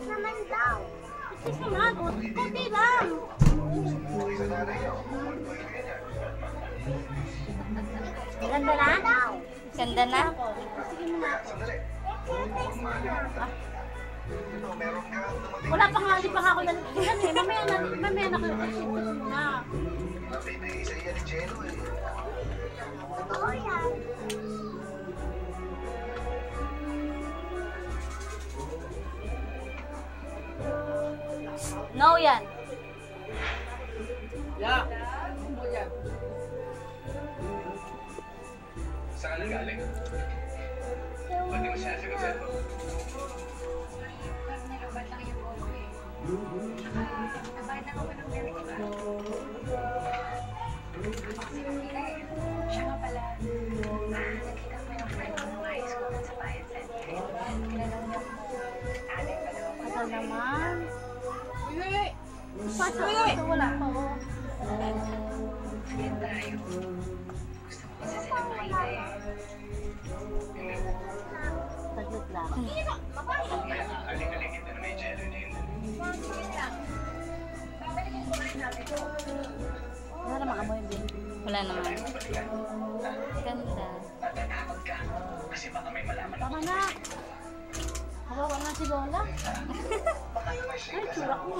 naman daw. Sis naman, kunti lang. Ganda na? Ganda na? Sige mo na. Wala pa nga, di pa nga ako lalagyan eh. Mamaya na kayo. Na. Nabibigay sa iya ni Jello eh. Oo yan. No yan. Yeah. Ano yan? Saan ka galing? Ba't di mo siya sagot sa'yo? Nalubat lang yung phone ko eh. Tsaka, nabayad lang ako ng bill, diba? Ako kasi pamila eh. Siya nga pala. Nakita ko yung friend ko nung high school dun sa Bayan Center. Kinanong niya mo. Ate pala ako. Kasal naman. Uy! Pasok. Wala pa ako. Again tayo. Gusto ko kasi sila makita eh. Saglit lang. Aling-alingin na naman yung Jello na yun. Babalikin ko rin natin. Wala naman amoy din. Wala naman. Ganda. Natatakot ka. Kasi baka may malaman Tama na. Hawakan na si Lola. Baka naman siya Ay, tulak mo.